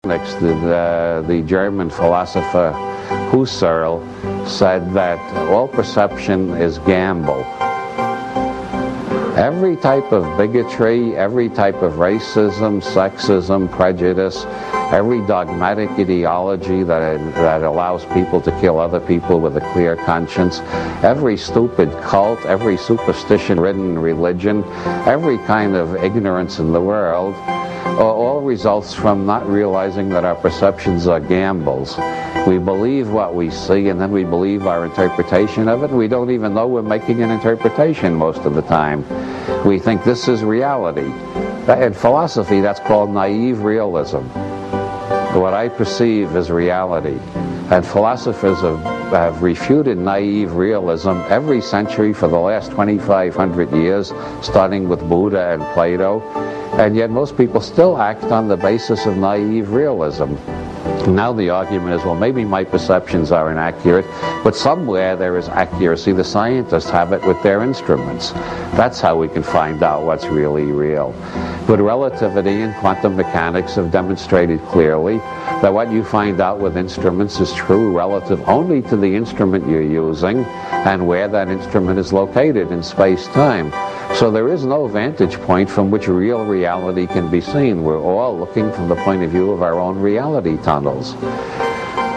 The German philosopher Husserl said that all perception is gamble. Every type of bigotry, every type of racism, sexism, prejudice, every dogmatic ideology that allows people to kill other people with a clear conscience, every stupid cult, every superstition-ridden religion, every kind of ignorance in the world, all results from not realizing that our perceptions are gambles. We believe what we see, and then we believe our interpretation of it, and we don't even know we're making an interpretation most of the time. We think this is reality. In philosophy, that's called naive realism. What I perceive is reality. And philosophers have refuted naive realism every century for the last 2,500 years, starting with Buddha and Plato. And yet most people still act on the basis of naive realism. Now the argument is, well, maybe my perceptions are inaccurate, but somewhere there is accuracy. The scientists have it with their instruments. That's how we can find out what's really real. But relativity and quantum mechanics have demonstrated clearly that what you find out with instruments is true relative only to the instrument you're using and where that instrument is located in space-time. So there is no vantage point from which real reality can be seen. We're all looking from the point of view of our own reality tunnels.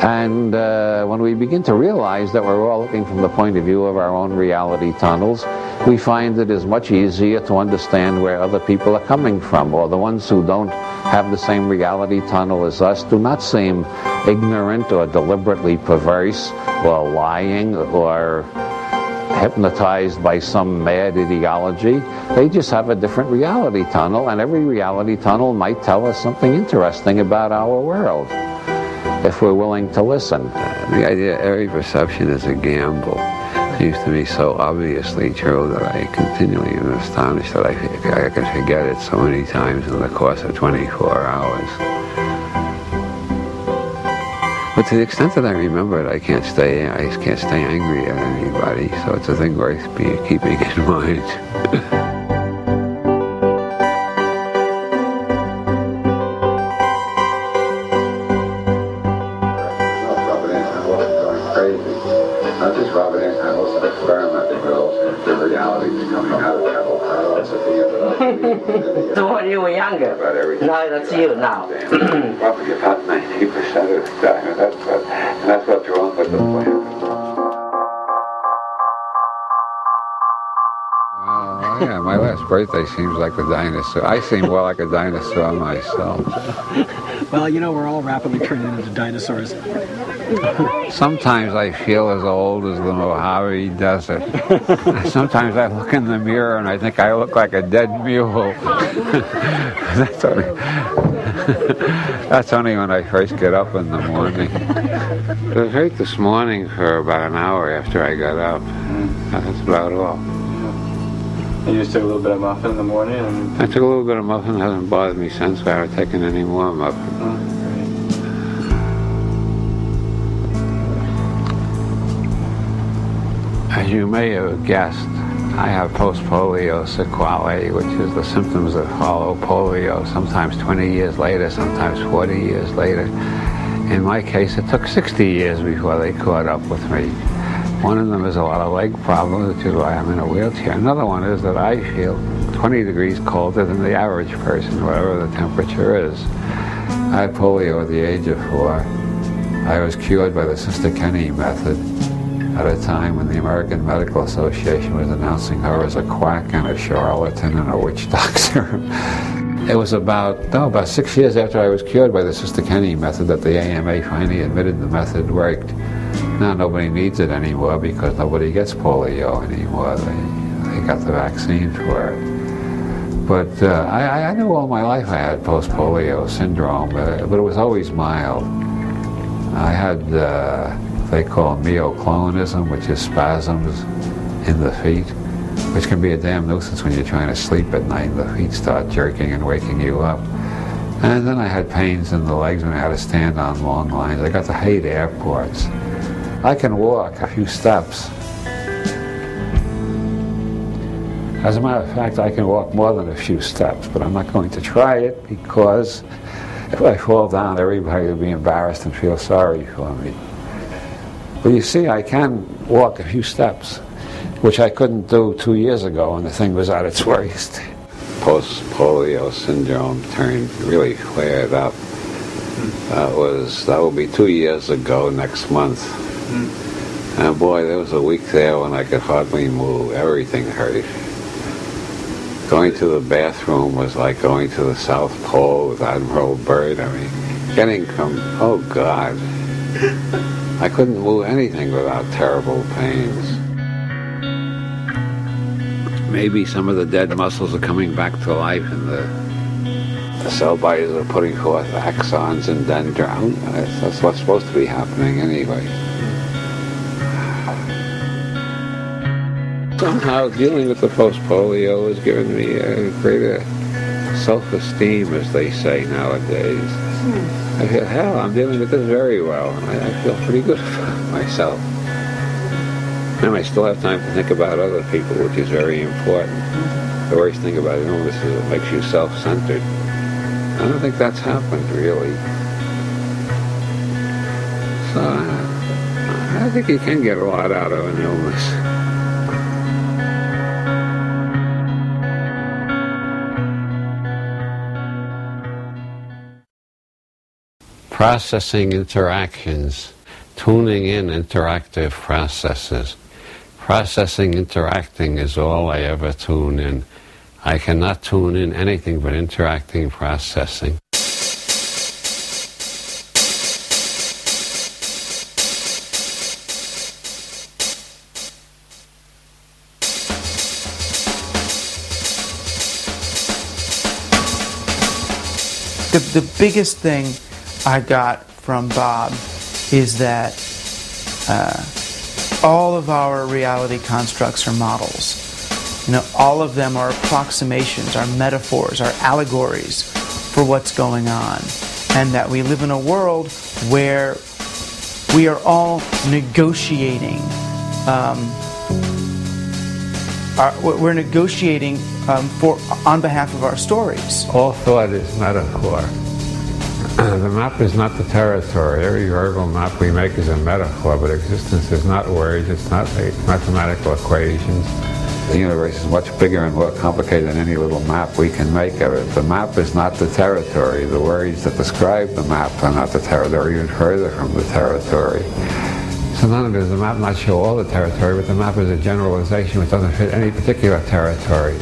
And when we begin to realize that we're all looking from the point of view of our own reality tunnels, we find it is much easier to understand where other people are coming from, or the ones who don't have the same reality tunnel as us do not seem ignorant or deliberately perverse or lying or hypnotized by some mad ideology. They just have a different reality tunnel, and every reality tunnel might tell us something interesting about our world if we're willing to listen. The idea every perception is a gamble seems to me so obviously true that I continually am astonished that I can forget it so many times in the course of 24 hours. But to the extent that I remember it, I can't stay angry at anybody, so it's a thing worth keeping in mind. So when you were younger, now that's you now. Probably about 90% of the time, and that's what's wrong with the plan. Yeah, my last birthday seems like a dinosaur. I seem more like a dinosaur myself. Well, you know, we're all rapidly turning into dinosaurs. Sometimes I feel as old as the Mojave Desert. Sometimes I look in the mirror and I think I look like a dead mule. That's only when I first get up in the morning. It was hurt this morning for about an hour after I got up. That's about all. And you just took a little bit of muffin in the morning? I took a little bit of muffin. It hasn't bothered me since. I haven't taken any more muffin. As you may have guessed, I have post-polio sequelae, which is the symptoms that follow polio, sometimes 20 years later, sometimes 40 years later. In my case, it took 60 years before they caught up with me. One of them is a lot of leg problems, which is why I'm in a wheelchair. Another one is that I feel 20 degrees colder than the average person, whatever the temperature is. I had polio at the age of 4. I was cured by the Sister Kenny method at a time when the American Medical Association was announcing her as a quack and a charlatan and a witch doctor. It was about 6 years after I was cured by the Sister Kenny method that the AMA finally admitted the method worked. Now nobody needs it anymore because nobody gets polio anymore. They got the vaccine for it. But I knew all my life I had post-polio syndrome, but it was always mild. I had they call myoclonism, which is spasms in the feet, which can be a damn nuisance when you're trying to sleep at night and the feet start jerking and waking you up. And then I had pains in the legs when I had to stand on long lines. I got to hate airports. I can walk a few steps. As a matter of fact, I can walk more than a few steps, but I'm not going to try it because If I fall down, everybody will be embarrassed and feel sorry for me. But you see, I can walk a few steps, which I couldn't do 2 years ago when the thing was at its worst. Post-polio syndrome really flared up. That will be 2 years ago next month. And boy, there was a week there when I could hardly move. Everything hurt. Going to the bathroom was like going to the South Pole with Admiral Byrd. I mean, getting from, oh God. I couldn't move anything without terrible pains. Maybe some of the dead muscles are coming back to life and the cell bodies are putting forth axons and dendrons. That's what's supposed to be happening anyway. Somehow dealing with the post-polio has given me a greater self-esteem, as they say nowadays. I feel, hell, I'm dealing with this very well. I feel pretty good about myself. And I still have time to think about other people, which is very important. The worst thing about illness is it makes you self-centered. I don't think that's happened, really. So I think you can get a lot out of an illness. Processing interactions, tuning in interactive processes. Processing interacting is all I ever tune in. I cannot tune in anything but interacting processing. The biggest thing I got from Bob is that all of our reality constructs are models. You know, all of them are approximations, are metaphors, are allegories for what's going on. And that we live in a world where we are all negotiating. We're negotiating on behalf of our stories. All thought is metaphor. The map is not the territory. Every verbal map we make is a metaphor, but existence is not words, it's not mathematical equations. The universe is much bigger and more complicated than any little map we can make of it. The map is not the territory. The words that describe the map are not the territory, even further from the territory. So not only does the map not show all the territory, but the map is a generalization which doesn't fit any particular territory.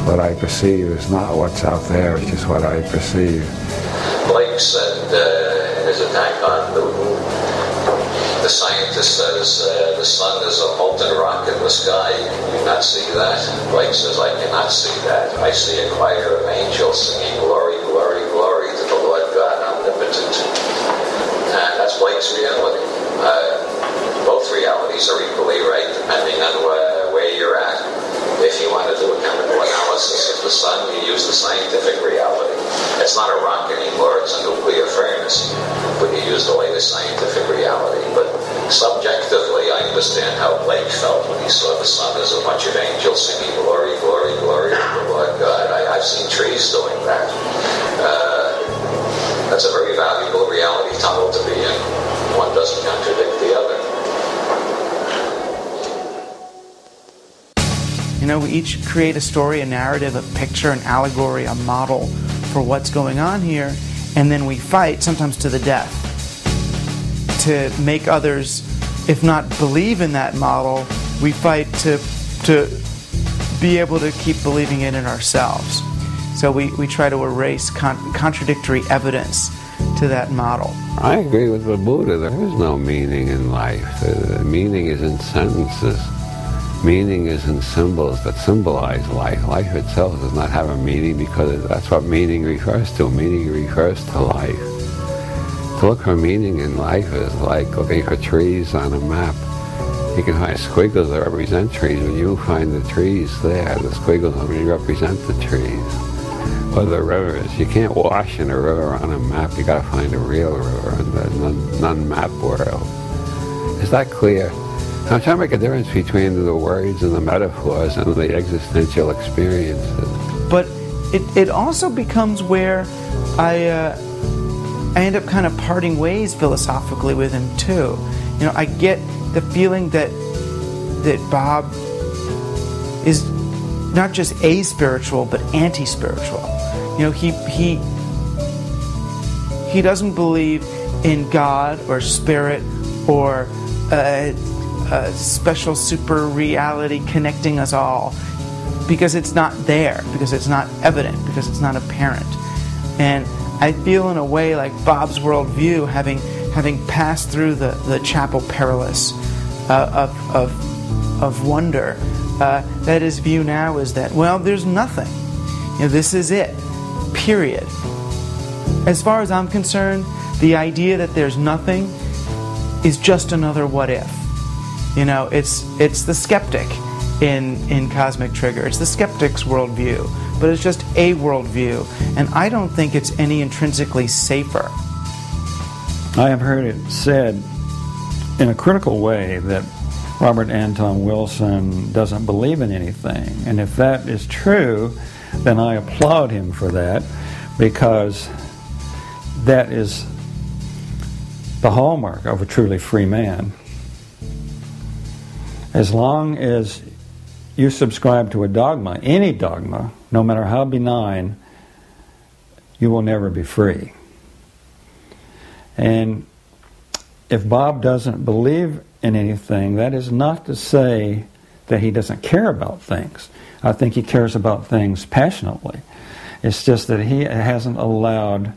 What I perceive is not what's out there, it's just what I perceive. Blake said in his attack on Newton, the scientist says the sun is a molten rock in the sky. Can you not see that? Blake says, I cannot see that. I see a choir of angels singing glory, glory, glory to the Lord God omnipotent. And that's Blake's reality. Both realities are equally right, depending on where you're at. If you want to do a chemical analysis of the sun, you use the scientific reality. It's not a rock anymore, it's a nuclear furnace. But you use the latest scientific reality. But subjectively, I understand how Blake felt when he saw the sun as a bunch of angels singing glory, glory, glory to the Lord God. I've seen trees doing that. That's a very valuable reality tunnel to be in. One doesn't contradict the other. You know, we each create a story, a narrative, a picture, an allegory, a model for what's going on here, and then we fight, sometimes to the death, to make others, if not believe in that model, we fight to be able to keep believing it in ourselves. So we try to erase contradictory evidence to that model. I agree with the Buddha. There is no meaning in life. The meaning is in sentences. Meaning is in symbols that symbolize life. Life itself does not have a meaning because that's what meaning refers to. Meaning refers to life. To look for meaning in life is like looking for trees on a map. You can find squiggles that represent trees, but you find the trees there. The squiggles only represent the trees. Or the rivers. You can't wash in a river on a map. You got to find a real river in the non-map world. Is that clear? I'm trying to make a difference between the words and the metaphors and the existential experiences. But it also becomes where I end up kind of parting ways philosophically with him too. You know, I get the feeling that Bob is not just aspiritual but anti-spiritual. You know, he doesn't believe in God or spirit or a special super reality connecting us all, because it's not there, because it's not evident, because it's not apparent. And I feel in a way like Bob's worldview, having passed through the chapel perilous of wonder, that his view now is that, well, there's nothing. You know, this is it. Period. As far as I'm concerned, the idea that there's nothing is just another what if. You know, it's the skeptic in Cosmic Trigger. It's the skeptic's worldview, but it's just a worldview, and I don't think it's any intrinsically safer. I have heard it said in a critical way that Robert Anton Wilson doesn't believe in anything, and if that is true, then I applaud him for that, because that is the hallmark of a truly free man. As long as you subscribe to a dogma, any dogma, no matter how benign, you will never be free. And if Bob doesn't believe in anything, that is not to say that he doesn't care about things. I think he cares about things passionately. It's just that he hasn't allowed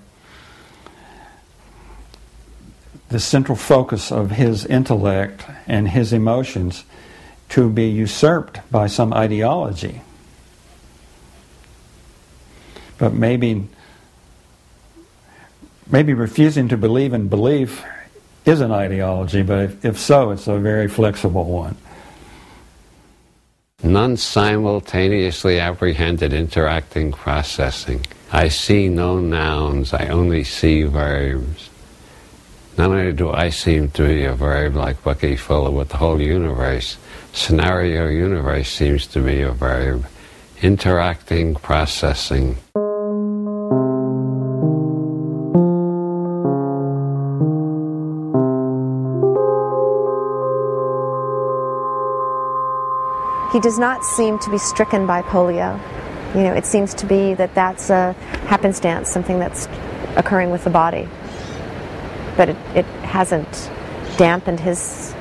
the central focus of his intellect and his emotions to be usurped by some ideology. But maybe refusing to believe in belief is an ideology, but if so, it's a very flexible one. Non-simultaneously apprehended interacting processing. I see no nouns, I only see verbs. Not only do I seem to be a verb like Bucky Fuller, but the whole universe, scenario universe, seems to be a verb. Interacting, processing. He does not seem to be stricken by polio. You know, it seems to be that that's a happenstance, something that's occurring with the body. But it hasn't dampened his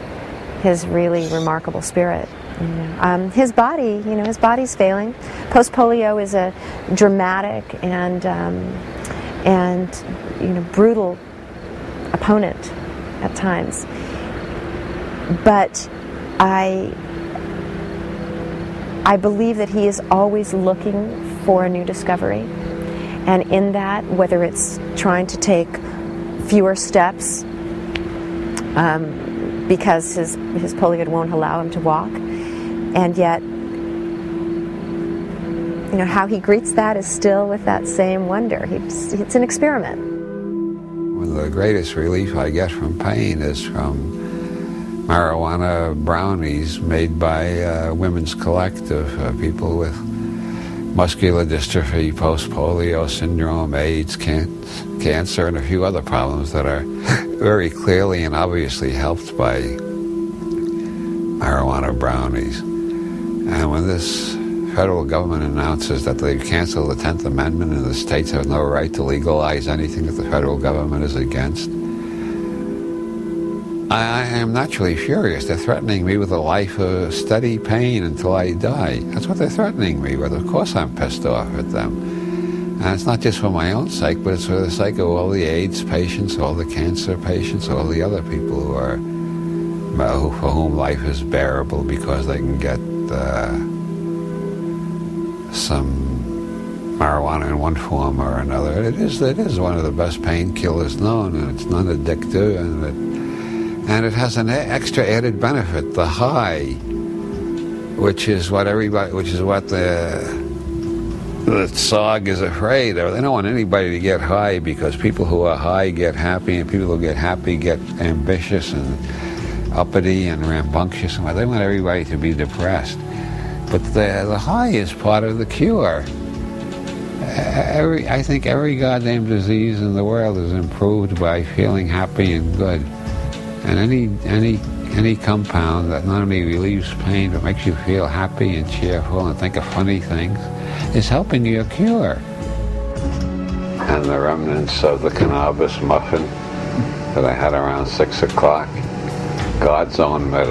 really remarkable spirit. You know. His body, you know, his body's failing. Post-polio is a dramatic and you know, brutal opponent at times. But I believe that he is always looking for a new discovery, and in that, whether it's trying to take fewer steps because his polio won't allow him to walk, and yet, you know, how he greets that is still with that same wonder. It's an experiment. One of the greatest relief I get from pain is from marijuana brownies made by Women's Collective, people with muscular dystrophy, post-polio syndrome, AIDS, cancer, and a few other problems that are very clearly and obviously helped by marijuana brownies. And when this federal government announces that they've canceled the 10th Amendment and the states have no right to legalize anything that the federal government is against, I am naturally furious. They're threatening me with a life of steady pain until I die. That's what they're threatening me with. Of course I'm pissed off at them. And it's not just for my own sake, but it's for the sake of all the AIDS patients, all the cancer patients, all the other people for whom life is bearable because they can get some marijuana in one form or another. It is one of the best painkillers known, and it's non-addictive, and it has an extra added benefit, the high, which is what the SOG is afraid of. They don't want anybody to get high because people who are high get happy, and people who get happy get ambitious and uppity and rambunctious. And they want everybody to be depressed. But the high is part of the cure. I think every goddamn disease in the world is improved by feeling happy and good. And any compound that not only relieves pain but makes you feel happy and cheerful and think of funny things is helping you cure. And the remnants of the cannabis muffin that I had around 6 o'clock, God's own medicine.